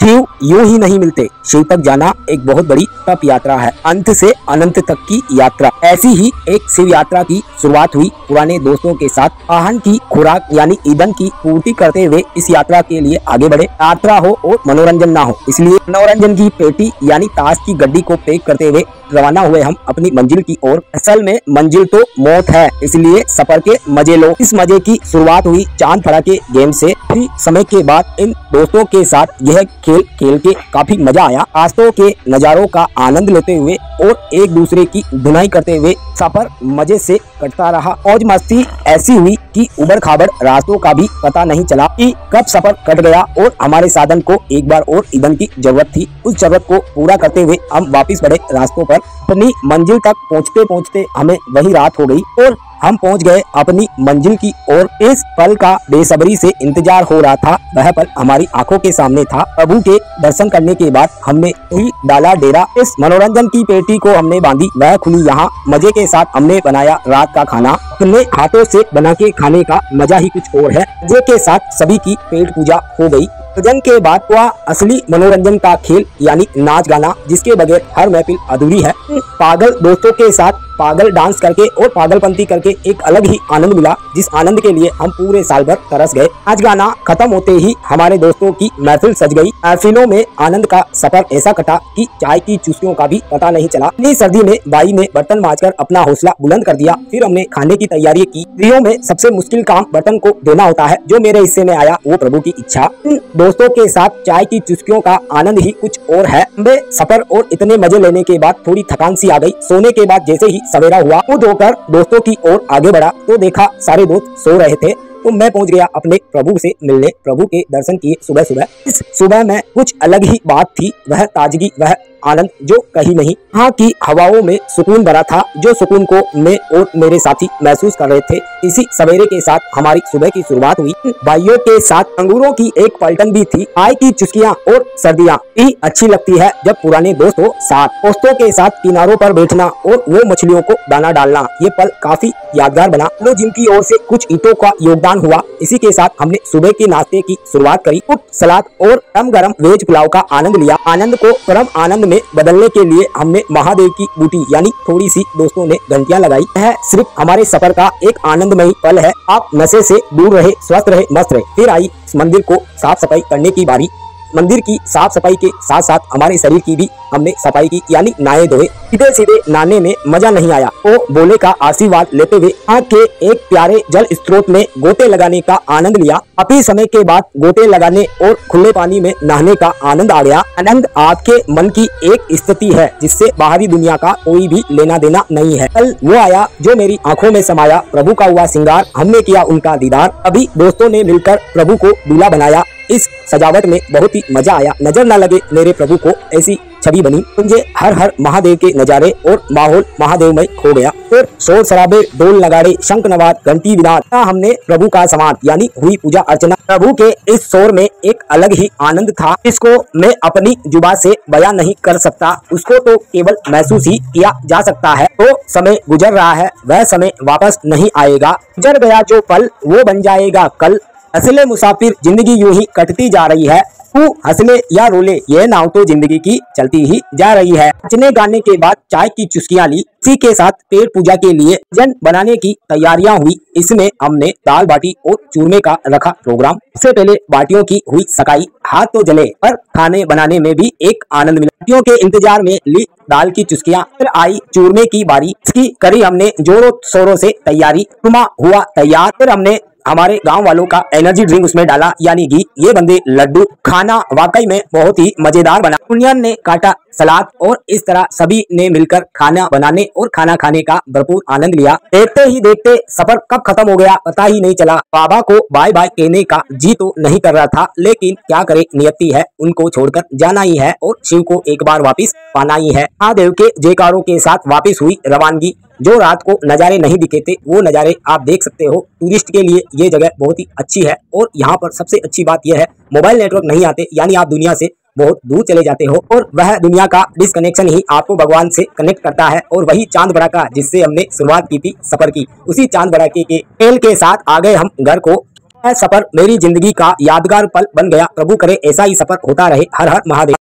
शिव यूं ही नहीं मिलते। शिव तक जाना एक बहुत बड़ी तप यात्रा है, अंत से अनंत तक की यात्रा। ऐसी ही एक शिव यात्रा की शुरुआत हुई पुराने दोस्तों के साथ। आहन की खुराक यानी ईंधन की पूर्ति करते हुए इस यात्रा के लिए आगे बढ़े। यात्रा हो और मनोरंजन ना हो, इसलिए मनोरंजन की पेटी यानी ताश की गड्डी को पैक करते हुए रवाना हुए हम अपनी मंजिल की ओर। असल में मंजिल तो मौत है, इसलिए सफर के मजे लो। इस मजे की शुरुआत हुई चांद फड़ाके गेम से। फिर समय के बाद इन दोस्तों के साथ यह खेल खेल के काफी मजा आया। रास्तों के नजारों का आनंद लेते हुए और एक दूसरे की धुनाई करते हुए सफर मजे से कटता रहा। मौज मस्ती ऐसी हुई कि उबड़ खाबड़ रास्तों का भी पता नहीं चला कि कब सफर कट गया और हमारे साधन को एक बार और ईंधन की जरूरत थी। उस जरूरत को पूरा करते हुए हम वापस बढ़े रास्तों पर। अपनी मंजिल तक पहुँचते पहुँचते हमें वही रात हो गई और हम पहुंच गए अपनी मंजिल की ओर। इस पल का बेसब्री से इंतजार हो रहा था। वह पल हमारी आंखों के सामने था। प्रभु के दर्शन करने के बाद हमने ही डाला डेरा। इस मनोरंजन की पेटी को हमने बांधी, वह खुली यहाँ। मजे के साथ हमने बनाया रात का खाना। अपने हाथों से बना के खाने का मजा ही कुछ और है। मजे के साथ सभी की पेट पूजा हो गई। भोजन के बाद हुआ असली मनोरंजन का खेल यानी नाच गाना, जिसके बगैर हर महफिल अधूरी है। पागल दोस्तों के साथ पागल डांस करके और पागलपंती करके एक अलग ही आनंद मिला, जिस आनंद के लिए हम पूरे साल भर तरस गए। नाच गाना खत्म होते ही हमारे दोस्तों की महफिल सज गई। महफिलों में आनंद का सफर ऐसा कटा कि चाय की चुस्कियों का भी पता नहीं चला। इतनी सर्दी में बाई ने बर्तन मांजकर अपना हौसला बुलंद कर दिया। फिर हमने खाने की तैयारी की। स्त्रियों में सबसे मुश्किल काम बर्तन को धोना होता है। जो मेरे हिस्से में आया वो प्रभु की इच्छा। दोस्तों के साथ चाय की चुस्कियों का आनंद ही कुछ और है। लंबे सफर और इतने मजे लेने के बाद थोड़ी थकान सी आ गई। सोने के बाद जैसे ही सवेरा हुआ, मुंह धोकर दोस्तों की ओर आगे बढ़ा तो देखा सारे दोस्त सो रहे थे। तो मैं पहुंच गया अपने प्रभु से मिलने। प्रभु के दर्शन किए सुबह सुबह। इस सुबह में कुछ अलग ही बात थी, वह ताजगी, वह आनंद जो कहीं नहीं। यहाँ की हवाओं में सुकून भरा था, जो सुकून को मैं और मेरे साथी महसूस कर रहे थे। इसी सवेरे के साथ हमारी सुबह की शुरुआत हुई। भाइयों के साथ अंगूरों की एक पलटन भी थी। चाय की चुस्कियाँ और सर्दियाँ भी अच्छी लगती है जब पुराने दोस्त हो साथ। दोस्तों के साथ किनारों पर बैठना और वो मछलियों को दाना डालना, ये पल काफी यादगार बना। लो जिनकी ओर से कुछ ईंटों का योगदान हुआ। इसी के साथ हमने सुबह के नाश्ते की शुरुआत करी। कुछ सलाद और गरम गरम वेज पुलाव का आनंद लिया। आनंद को परम आनंद में बदलने के लिए हमने महादेव की बूटी यानी थोड़ी सी दोस्तों ने घंटियां लगाई। यह सिर्फ हमारे सफर का एक आनंदमयी पल है। आप नशे से दूर रहे, स्वस्थ रहे, मस्त रहे। फिर आई इस मंदिर को साफ सफाई करने की बारी। मंदिर की साफ सफाई के साथ साथ हमारे शरीर की भी हमने सफाई की, यानी नहाए धोए। सीधे सीधे नहाने में मजा नहीं आया। ओ बोले का आशीर्वाद लेते हुए यहाँ के एक प्यारे जल स्रोत में गोते लगाने का आनंद लिया। काफी समय के बाद गोते लगाने और खुले पानी में नहाने का आनंद आ गया। आनंद आपके मन की एक स्थिति है जिससे बाहरी दुनिया का कोई भी लेना देना नहीं है। कल वो आया जो मेरी आंखों में समाया। प्रभु का हुआ श्रृंगार, हमने किया उनका दीदार। अभी दोस्तों ने मिलकर प्रभु को दूल्हा बनाया। इस सजावट में बहुत ही मजा आया। नजर न लगे मेरे प्रभु को, ऐसी छवि बनी। मुझे हर हर महादेव के नजारे और माहौल महादेवमय खो गया। और शोर शराबे, ढोल नगाड़े, शंख नवाद, घंटी विनाद, हमने प्रभु का समाध यानी हुई पूजा अर्चना। प्रभु के इस शोर में एक अलग ही आनंद था, इसको मैं अपनी जुबान से बयां नहीं कर सकता। उसको तो केवल महसूस ही किया जा सकता है। तो समय गुजर रहा है, वह समय वापस नहीं आएगा। गुजर गया जो पल वो बन जाएगा कल। हंसले मुसाफिर, जिंदगी यूं ही कटती जा रही है। तू हंसले या रोले, यह नाव तो जिंदगी की चलती ही जा रही है। नाचने गाने के बाद चाय की चुस्कियां ली। इसी के साथ पेट पूजा के लिए भोजन बनाने की तैयारियां हुई। इसमें हमने दाल बाटी और चूरमे का रखा प्रोग्राम। सबसे पहले बाटियों की हुई सकाई। हाथ तो जले पर खाने बनाने में भी एक आनंद मिला। बाटियों के इंतजार में ली दाल की चुस्कियां। फिर आई चूरमे की बारी। इसकी करी हमने जोरों शोरों से तैयारी। चूरमा हुआ तैयार। फिर हमने हमारे गांव वालों का एनर्जी ड्रिंक उसमें डाला यानी घी। ये बंदे लड्डू। खाना वाकई में बहुत ही मजेदार बना। कुनियन ने काटा सलाद और इस तरह सभी ने मिलकर खाना बनाने और खाना खाने का भरपूर आनंद लिया। देखते ही देखते सफर कब खत्म हो गया पता ही नहीं चला। बाबा को बाय बाय कहने का जी तो नहीं कर रहा था, लेकिन क्या करे, नियति है, उनको छोड़कर जाना ही है और शिव को एक बार वापिस पाना ही है। महादेव के जयकारों के साथ वापिस हुई रवानगी। जो रात को नज़ारे नहीं दिखे थे वो नज़ारे आप देख सकते हो। टूरिस्ट के लिए ये जगह बहुत ही अच्छी है और यहाँ पर सबसे अच्छी बात यह है मोबाइल नेटवर्क नहीं आते, यानी आप दुनिया से बहुत दूर चले जाते हो और वह दुनिया का डिस्कनेक्शन ही आपको भगवान से कनेक्ट करता है। और वही चांद बड़ाका जिससे हमने शुरुआत की थी सफर की, उसी चांद बड़ाके के तेल के साथ आ गए हम घर को। यह सफर मेरी जिंदगी का यादगार पल बन गया। प्रभु करे ऐसा ही सफर होता रहे। हर हर महादेव।